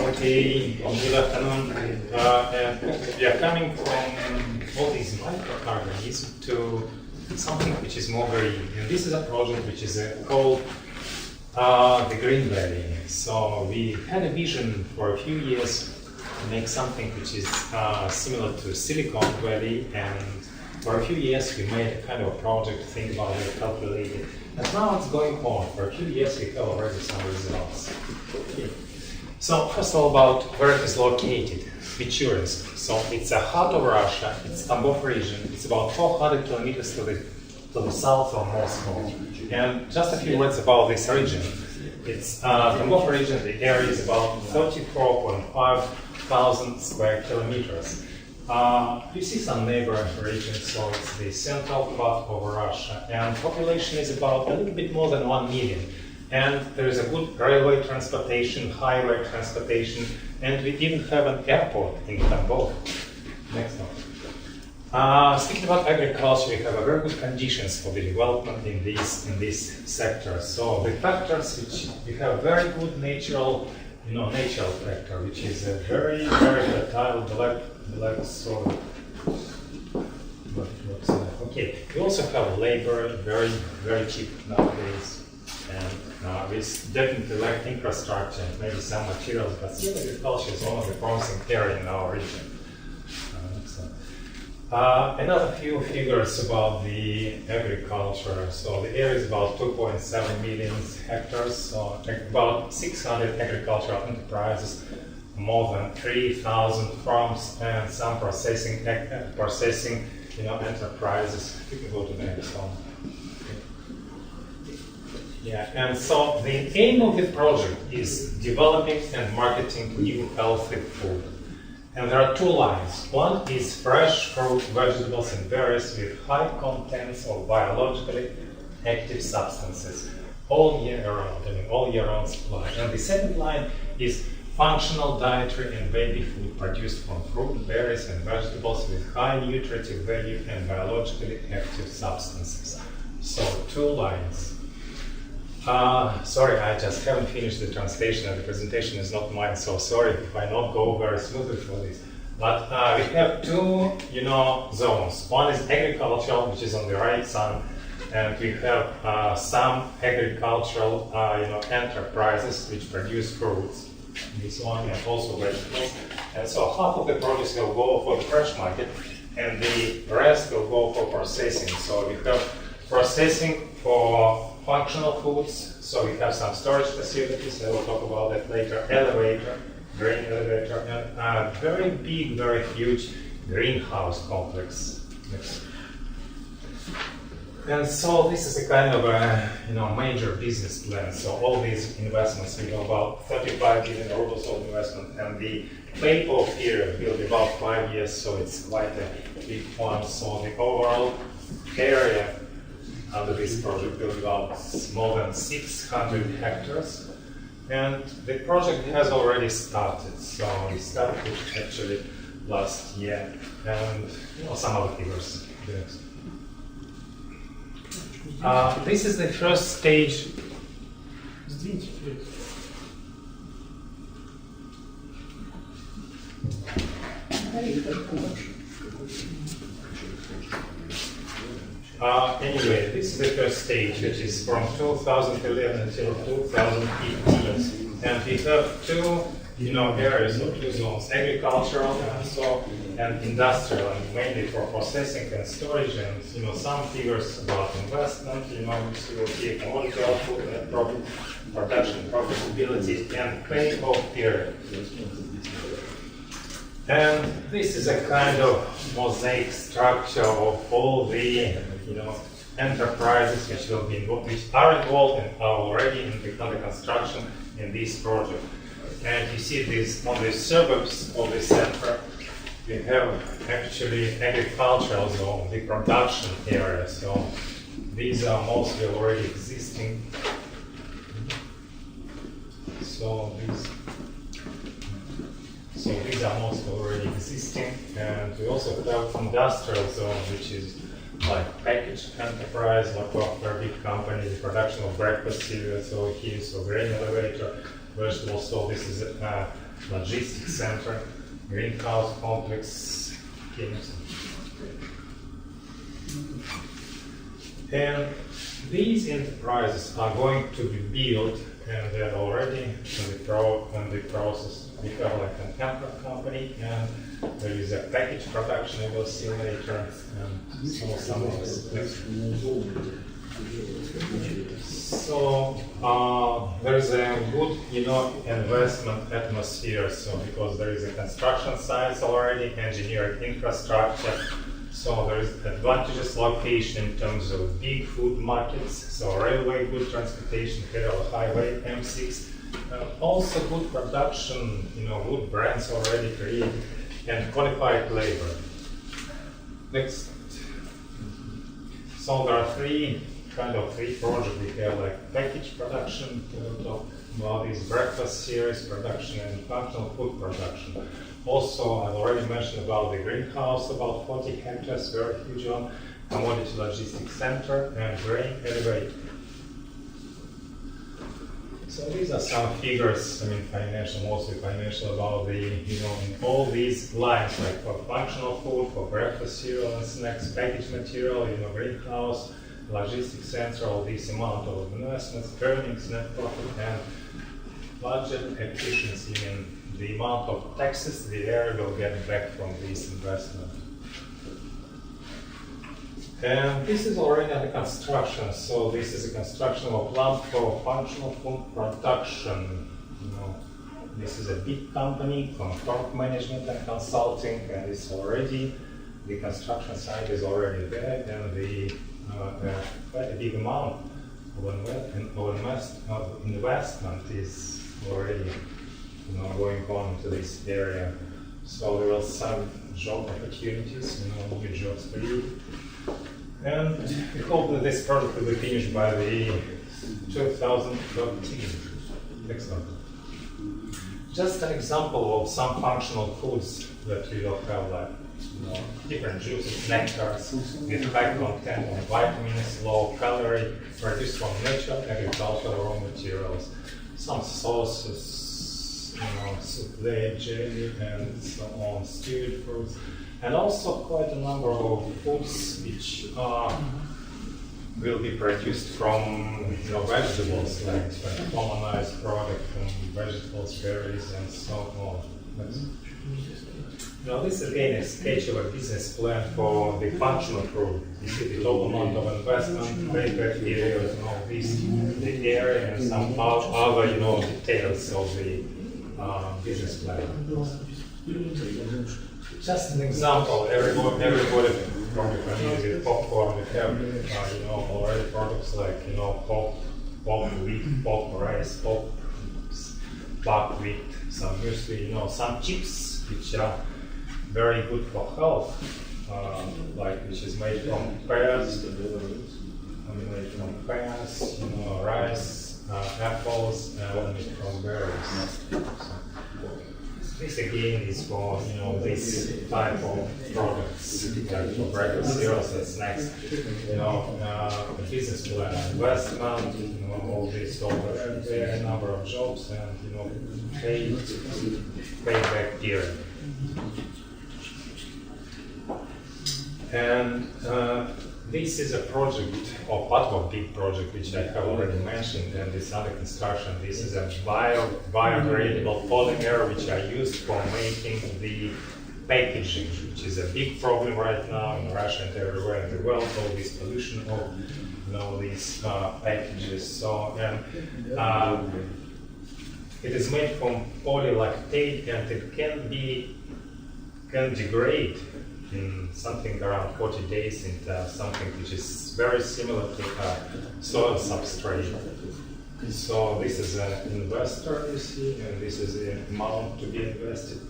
Okay, good afternoon. We are coming from all these microorganisms to something which is more green. And this is a project which is called the Green Valley. So we had a vision for a few years to make something which is similar to Silicon Valley, and for a few years we made a kind of a project to think about it, calculate it. And now it's going on. For a few years we have already some results. So first of all, about where it is located, Michurinsk. So it's a heart of Russia, it's Tambov region, it's about 400 kilometers to the south of Moscow. And just a few words about this region. It's Tambov region, the area is about 34.5 thousand square kilometers. You see some neighboring regions, so it's the central part of Russia, and population is about a little bit more than 1 million. And there is a good railway transportation, highway transportation, and we even have an airport in Tambov. Next one. Speaking about agriculture, we have a very good conditions for the development in this sector. So the factors which we have very good natural factor, which is a very fertile black soil. Okay, we also have labor, very cheap nowadays, and we definitely lack infrastructure and maybe some materials, but still agriculture is one of the promising area in our region. Another few figures about the agriculture. So the area is about 2.7 million hectares, so about 600 agricultural enterprises, more than 3,000 farms, and some processing enterprises. You can go to the next one. Yeah, and so the aim of the project is developing and marketing new healthy food. And there are two lines. One is fresh fruit, vegetables, and berries with high contents of biologically active substances all year round supply. And the second line is functional dietary and baby food produced from fruit, berries, and vegetables with high nutritive value and biologically active substances. So two lines. Sorry, I just haven't finished the translation, and the presentation is not mine, so sorry if I not go very smoothly for this. But we have two, zones. One is agricultural, which is on the right side, and we have some agricultural, enterprises which produce fruits. This one, and also vegetables. And so half of the produce will go for the fresh market, and the rest will go for processing. So we have processing for functional foods, so we have some storage facilities, I will talk about that later, grain elevator, and a very big, very huge greenhouse complex. Next. And so this is a kind of a major business plan. So all these investments, we know about 35 billion rubles of investment, and the pay-off period will be about 5 years, so it's quite a big one. So the overall area under this project will be about more than 600 hectares, and the project has already started. So we started actually last year, and some other figures. Yes. This is the first stage. Anyway, this is the first stage, which is from 2011 until 2015, and we have two, areas or two zones: agricultural and industrial, and mainly for processing and storage. And some figures about investment, which you will see commodity output, net profit, production profitability, and pay-off period. And this is a kind of mosaic structure of all the enterprises which are involved and are already under construction in this project. And you see this on the suburbs of the center. We have actually agricultural zone, the production area. So these are mostly already existing. So these are mostly already existing, and we also have industrial zone, which is like packaged enterprise, like for big companies, the production of breakfast cereals over here, so grain elevator, vegetables. So this is a logistics center, greenhouse complex, and these enterprises are going to be built, and they're already in the process. We have like an anchor company, and there is a package production I will see later, and some of this. So there is a good, investment atmosphere. So because there is a construction sites already, engineering infrastructure. So there is advantageous location in terms of big food markets. So railway, good transportation, federal highway, M6. Also good production, good brands already created, and qualified labor. Next. So there are three projects. We have like package production, we'll talk about this breakfast series production and functional food production. Also, I've already mentioned about the greenhouse, about 40 hectares, very huge one, commodity logistics center, and grain elevator. So these are some figures, mostly financial, about the, in all these lines, like for functional food, for breakfast cereal and snacks, packaged material, greenhouse, logistics center, all this amount of investments, earnings, net profit, and budget efficiency, the amount of taxes the area will get back from this investment. And this is already under construction. So this is a construction of a plant for functional food production. This is a big company, Concord Management and Consulting, and it's already, the construction site is already there, and the quite a big amount of investment is already going on to this area. So there are some job opportunities, new jobs for you. And we hope that this project will be finished by the 2013. Next one. Just an example of some functional foods that we will have, like different juices, nectars, with high content of vitamins, low calorie, produced from natural agricultural raw materials. Some sauces, souffle, jelly, and so on, stewed fruits, and also quite a number of foods which will be produced from vegetables, like commonized product from vegetables, berries, and so on. Now this again is a sketch of a business plan for the functional food. You see the total amount of investment, payback period, and all this, the area, and some other details of the business plan. Just an example, everybody probably familiar with popcorn. We have already products like pop wheat, pop rice, pop buckwheat, some muesli, some chips which are very good for health, which is made from pears, rice, apples, and from berries. This again is for this type of products, like for breakfast cereals and snacks. The business plan, investment, all this over there, a number of jobs, and payback period. And this is a project, or part of a big project, which I have already mentioned, and it's under construction. This is a biodegradable polymer which are used for making the packaging, which is a big problem right now in Russia and everywhere in the world. All this pollution of these packages. So, it is made from polylactate, and it can degrade in something around 40 days into something which is very similar to soil substrate. So this is an investor, you see, and this is the amount to be invested.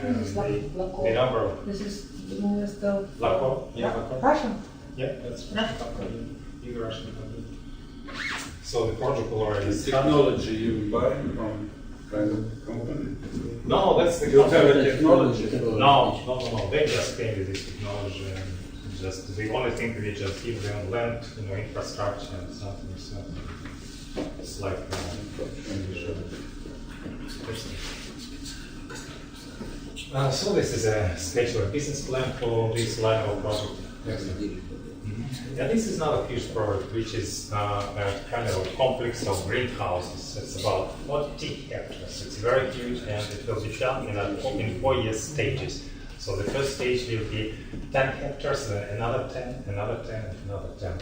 And the number of... This is the investor... Lako? Yeah, Lako. Russian? Yeah, that's Russian. Big Russian company. So the project already The technology you buy from kind of company? No, that's the You have a technology. No. They just came with this technology, and just the only thing we just give them land, infrastructure and something. So it's like So this is a sketch or a business plan for this line of project. Yeah, this is not a huge project, which is a kind of a complex of greenhouses. It's about 40 hectares. It's very huge, and it will be done in 4 year stages. So the first stage will be 10 hectares, then another 10, another 10, and another 10.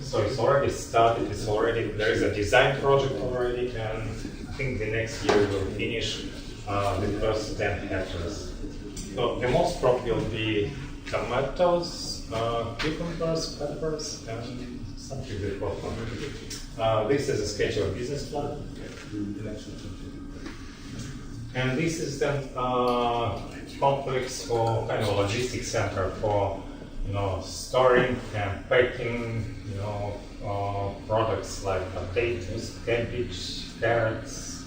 So it's already started. There is a design project already, and I think the next year we'll finish the first 10 hectares. So the most crop will be tomatoes, cucumbers, peppers, and something like this is a sketch of a business plan. And this is the complex or kind of logistics center for storing and packing products like potatoes, cabbage, carrots.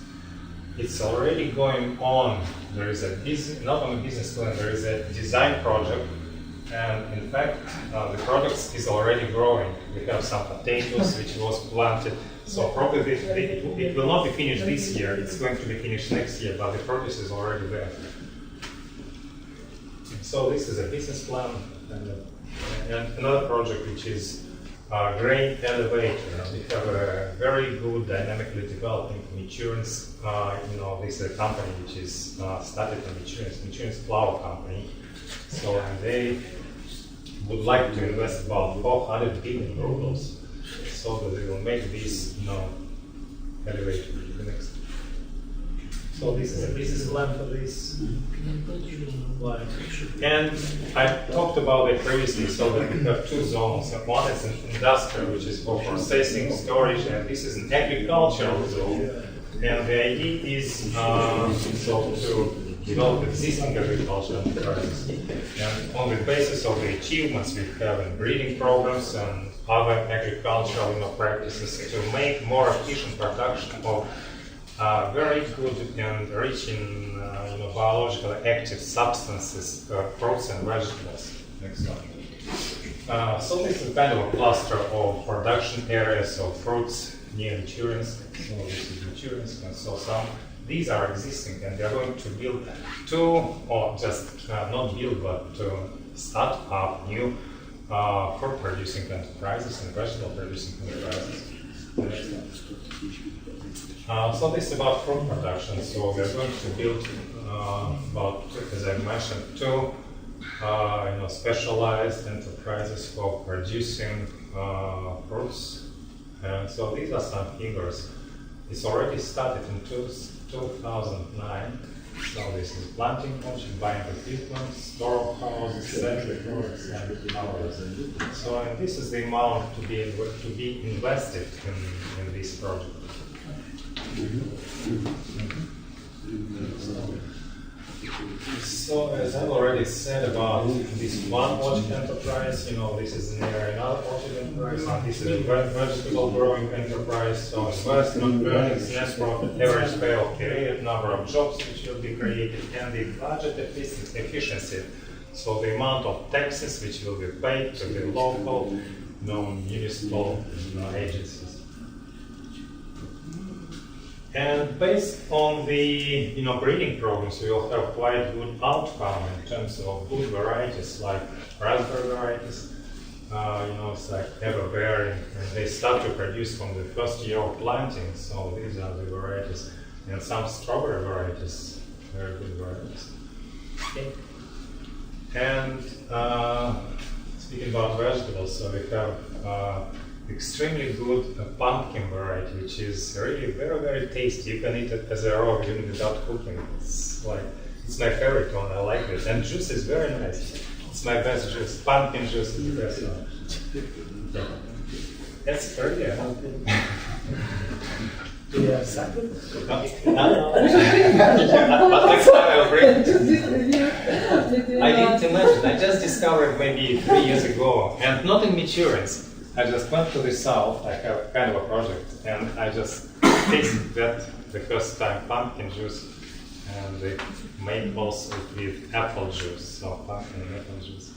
It's already going on. There is a not only business plan, there is a design project, and in fact the product is already growing. We have some potatoes which was planted, so probably it will not be finished this year. It's going to be finished next year, but the produce is already there. So this is a business plan, and another project which is grain elevator. We have a very good dynamically developing Michurinsk. This is a company which is started in Michurinsk flour company. So they would like to invest about 400 billion rubles, so that they will make this elevator the next. So this is a business plan for this line. And I talked about it previously, so that we have two zones. One is an industrial, which is for processing, storage, and this is an agricultural zone. And the idea is to develop existing agricultural enterprises. And on the basis of the achievements we have in breeding programs and other agricultural practices, to make more efficient production of very good and rich in biologically active substances, fruits and vegetables. Next one. So this is kind of a cluster of production areas of fruits near Michurinsk. So this is Michurinsk, and so these are existing, and they are going to build not build, but to start up new fruit producing enterprises and vegetable producing enterprises. So this is about fruit production. So we are going to build about, as I mentioned, two specialized enterprises for producing fruits. And so these are some figures. It's already started in 2009. So this is planting mulch, buying equipment, storehouses, centrifuges, and towers. So and this is the amount to be invested in this project. So as I've already said about this one orchard enterprise, this is near another orchard enterprise, and this is a vegetable growing enterprise. So investment, earnings, net profit, average payoff period, number of jobs which will be created, and the budget efficiency. So the amount of taxes which will be paid to the local municipal agencies. And based on the breeding programs, we will have quite good outcome in terms of good varieties like raspberry varieties. It's like ever-bearing, and they start to produce from the first year of planting. So these are the varieties, and some strawberry varieties, very good varieties. Okay. And speaking about vegetables, so we have extremely good pumpkin variety, which is really very, very tasty. You can eat it as a raw, even without cooking. It's my favorite one. I like it, and juice is very nice. It's my best juice. Pumpkin juice is the best one. That's early. Do you have something? No. But next time I'll bring it. I didn't imagine. I just discovered maybe 3 years ago, and not in Michurinsk. I just went to the south. I have kind of a project, and I just tasted that the first time pumpkin juice, and they made also with apple juice, so pumpkin and apple juice.